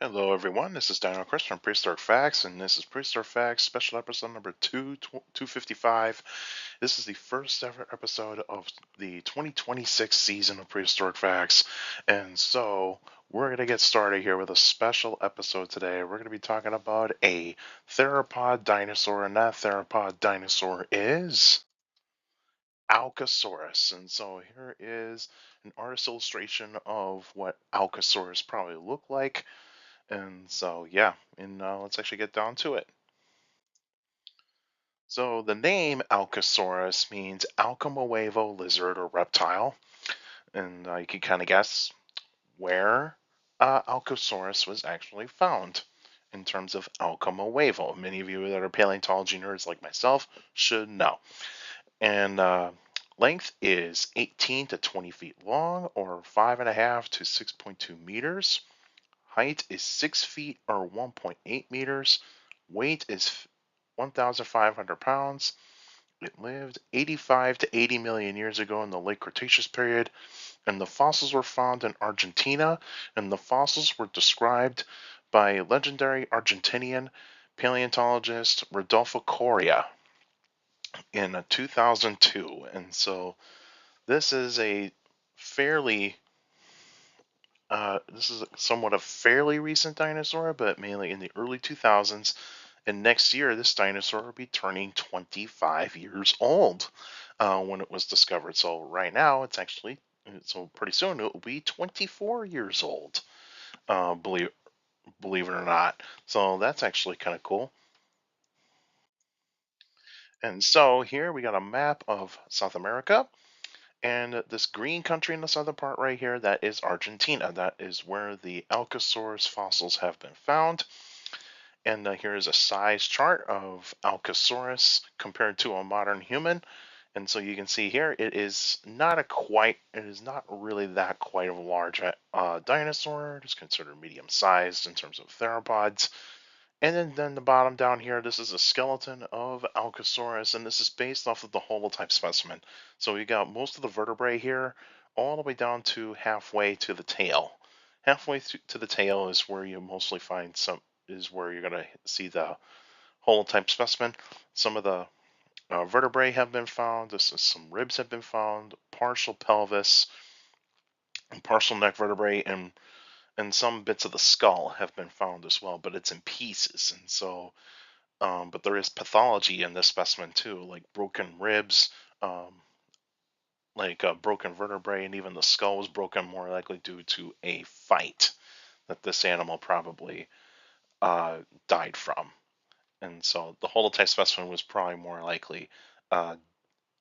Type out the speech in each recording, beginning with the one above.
Hello, everyone. This is Dino Chris from Prehistoric Facts, and this is Prehistoric Facts special episode number 255. This is the first ever episode of the 2026 season of Prehistoric Facts, and so we're going to get started here with a special episode today. We're going to be talking about a theropod dinosaur, and that theropod dinosaur is Aucasaurus. And so here is an artist illustration of what Aucasaurus probably looked like. And so, yeah, and let's actually get down to it. So, the name Alcosaurus means Alcamoevo lizard or reptile. And you can kind of guess where Alcosaurus was actually found in terms of Alcamoevo. Many of you that are paleontology nerds like myself should know. And length is 18 to 20 feet long, or 5.5 to 6.2 meters. Height is 6 feet or 1.8 meters. Weight is 1,500 pounds. It lived 85 to 80 million years ago in the late Cretaceous period, and the fossils were found in Argentina, and the fossils were described by legendary Argentinian paleontologist Rodolfo Coria in 2002. And so this is a fairly this is somewhat a fairly recent dinosaur, but mainly in the early 2000s. And next year, this dinosaur will be turning 25 years old when it was discovered. So right now, so pretty soon it will be 24 years old. Believe it or not. So that's actually kind of cool. And so here we got a map of South America. And this green country in the southern part right here, that is Argentina. That is where the Alcosaurus fossils have been found. And here is a size chart of Alcosaurus compared to a modern human. And so you can see here, it is not really that quite of a large dinosaur. It is considered medium sized in terms of theropods. And then the bottom down here, this is a skeleton of Alcosaurus, and this is based off of the holotype specimen. So we got most of the vertebrae here, all the way down to halfway to the tail. Halfway to the tail is where you mostly find is where you're going to see the holotype specimen. Some of the vertebrae have been found. Some ribs have been found, partial pelvis, and partial neck vertebrae, and some bits of the skull have been found as well, but it's in pieces. And so, but there is pathology in this specimen too, like broken ribs, like a broken vertebrae, and even the skull was broken, more likely due to a fight that this animal probably uh, died from. And so the holotype specimen was probably uh,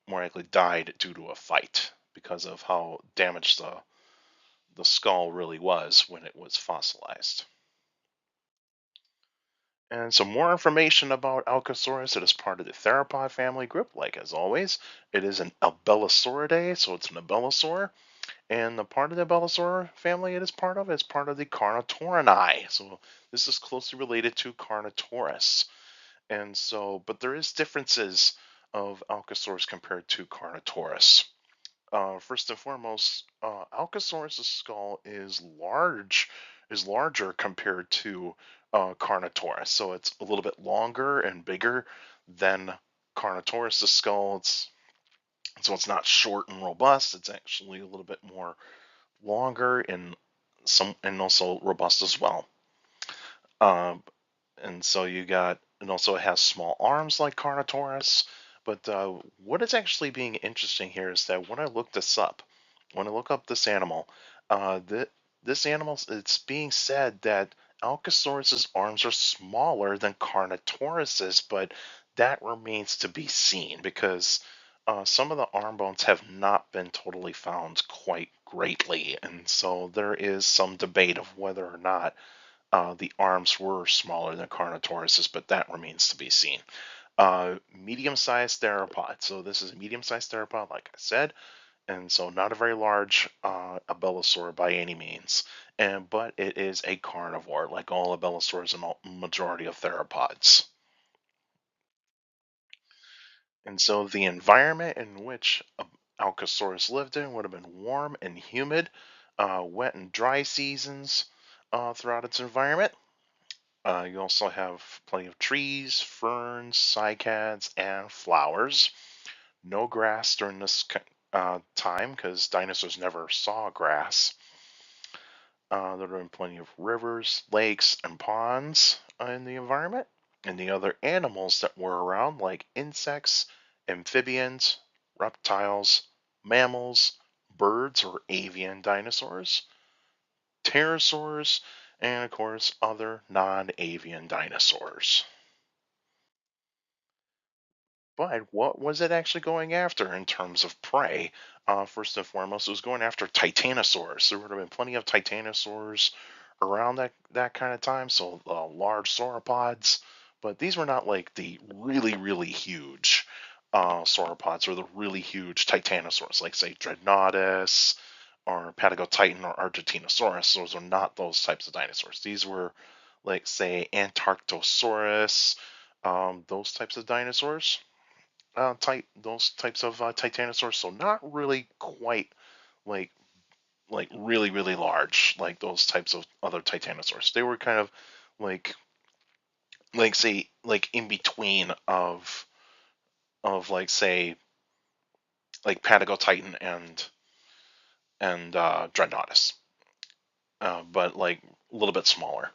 more likely died due to a fight because of how damaged the skull really was when it was fossilized. And some more information about Alcosaurus. It is part of the theropod family group, like as always. It is an Abelisauridae, so it's an abelisaur. And the part of the abelisaur family it is part of the Carnotaurinae. So this is closely related to Carnotaurus. And so, but there is differences of Alcosaurus compared to Carnotaurus. First and foremost, Alcosaurus' skull is larger compared to Carnotaurus. So it's a little bit longer and bigger than Carnotaurus' skull. So it's not short and robust. It's actually a little bit more longer and also robust as well. Um, and so and also it has small arms like Carnotaurus. But what is actually being interesting here is that when I look up this animal, this animal, it's being said that Alcosaurus's arms are smaller than Carnotaurus's, but that remains to be seen because some of the arm bones have not been totally found quite greatly, and so there is some debate of whether or not the arms were smaller than Carnotaurus's, but that remains to be seen. Medium-sized theropod. So this is a medium-sized theropod, like I said, and so not a very large abelisaur by any means. But it is a carnivore, like all abelisaurs and all majority of theropods. And so the environment in which Alcosaurus lived in would have been warm and humid, wet and dry seasons. throughout its environment. You also have plenty of trees, ferns, cycads, and flowers. No grass during this time because dinosaurs never saw grass. There have been plenty of rivers, lakes, and ponds in the environment. And the other animals that were around, like insects, amphibians, reptiles, mammals, birds or avian dinosaurs, pterosaurs, and of course, other non avian dinosaurs. But what was it actually going after in terms of prey? First and foremost, it was going after titanosaurs. There would have been plenty of titanosaurs around that kind of time, so large sauropods. But these were not like the really, really huge sauropods or the really huge titanosaurs, like, say, Dreadnoughtus or Patagotitan or Argentinosaurus. Those are not those types of dinosaurs. These were, like, say, Antarctosaurus, those types of dinosaurs type those types of titanosaurs. So not really quite like really really large like those types of other titanosaurs. They were kind of like say like in between of like say like Patagotitan and Dreadnoughtus, but like a little bit smaller.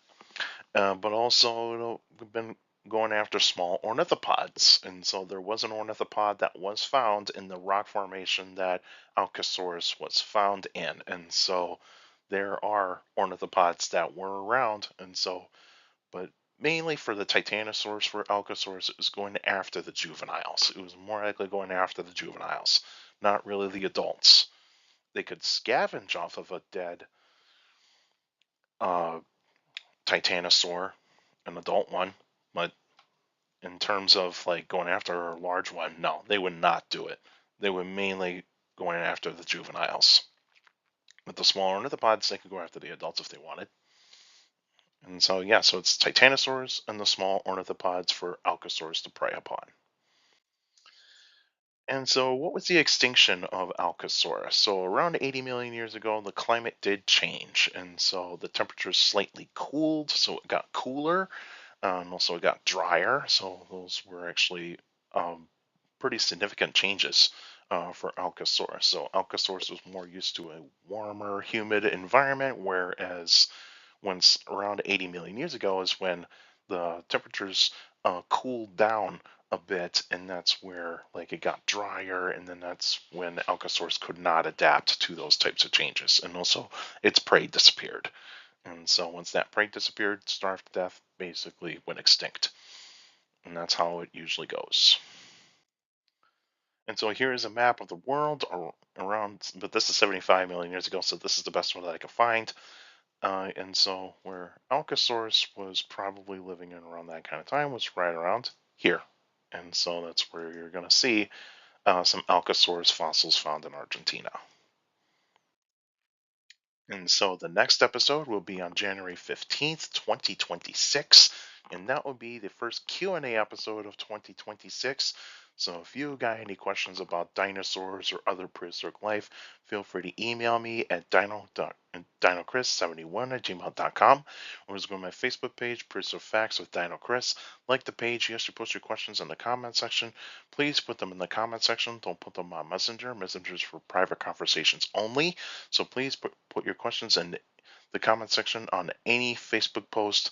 But also, we've been going after small ornithopods, and so there was an ornithopod that was found in the rock formation that Aucasaurus was found in, and so there are ornithopods that were around, and so, but mainly for the Titanosaurus, for Alcasaurus, it was going after the juveniles. It was more likely going after the juveniles, not really the adults. They could scavenge off of a dead uh, Titanosaur, an adult one, but in terms of like going after a large one, no, they would not do it. They were mainly going after the juveniles. With the smaller ornithopods, they could go after the adults if they wanted. And so, yeah, so it's titanosaurs and the small ornithopods for Alcasaurus to prey upon. And so, what was the extinction of Alcasaurus? So, around 80 million years ago, the climate did change. And so, the temperature slightly cooled, so it got cooler. Also, it got drier. So, those were actually pretty significant changes for Alcasaurus. So, Alcasaurus was more used to a warmer, humid environment, whereas once around 80 million years ago is when the temperatures cooled down a bit, and that's where like it got drier, and then that's when Alcasaurus could not adapt to those types of changes, and also its prey disappeared. And so once that prey disappeared, starved to death, basically went extinct, and that's how it usually goes. And so here is a map of the world around, but this is 75 million years ago, so this is the best one that I could find. And so where Alcasaurus was probably living in around that kind of time was right around here. And so that's where you're going to see some Alcasaurus fossils found in Argentina. And so the next episode will be on January 15th, 2026, and that will be the first Q&A episode of 2026. So if you got any questions about dinosaurs or other prehistoric life, feel free to email me at dinocris71@gmail.com, or just go to my Facebook page, Prehistoric Facts with Dino Chris. Like the page, you should post your questions in the comment section. Please put them in the comment section. Don't put them on Messenger. Messenger's for private conversations only. So please put your questions in the comment section on any Facebook post.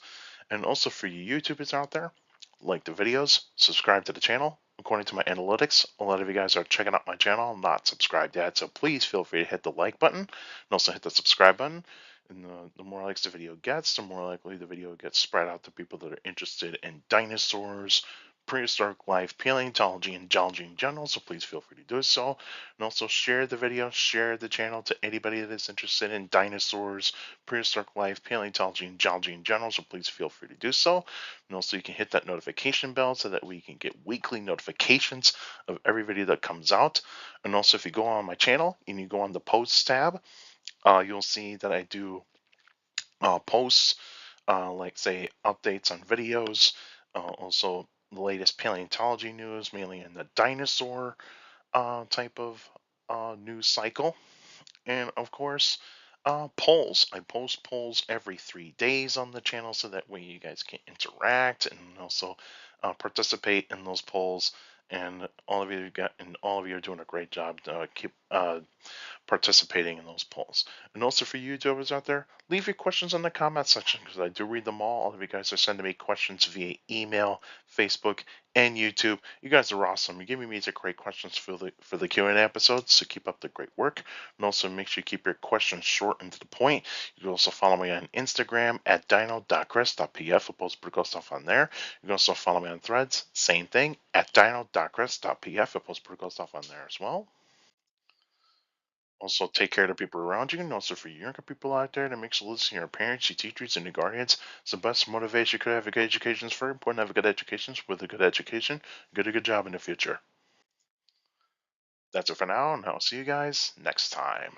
And also for you YouTubers out there, like the videos, subscribe to the channel. According to my analytics, a lot of you guys are checking out my channel, not subscribed yet. So please feel free to hit the like button and also hit the subscribe button. And the more likes the video gets, the more likely the video gets spread out to people that are interested in dinosaurs, prehistoric life, paleontology, and geology in general. So please feel free to do so. And also share the video, share the channel to anybody that is interested in dinosaurs, prehistoric life, paleontology, and geology in general. So please feel free to do so. And also you can hit that notification bell so that we can get weekly notifications of every video that comes out. And also if you go on my channel and you go on the posts tab, you'll see that I do posts like say updates on videos, also the latest paleontology news, mainly in the dinosaur type of news cycle. And of course, Polls. I post polls every 3 days on the channel so that way you guys can interact and also participate in those polls. And all of you are doing a great job to keep participating in those polls. And also for you YouTubers out there, leave your questions in the comment section because I do read them all. All of you guys are sending me questions via email, Facebook, and YouTube. You guys are awesome. You're giving me the great questions for the Q&A episodes, so keep up the great work. And also make sure you keep your questions short and to the point. You can also follow me on Instagram at dino.chris.pf. I'll post pretty cool stuff on there. You can also follow me on Threads, same thing, at dino.chris.pf. I'll post pretty cool stuff on there as well. Also, take care of the people around you, and also for younger people out there that makes sure listen to your parents, your teachers, and your guardians. It's the best motivation you could have. A good education is very important. Have a good education. With a good education, get a good job in the future. That's it for now, and I'll see you guys next time.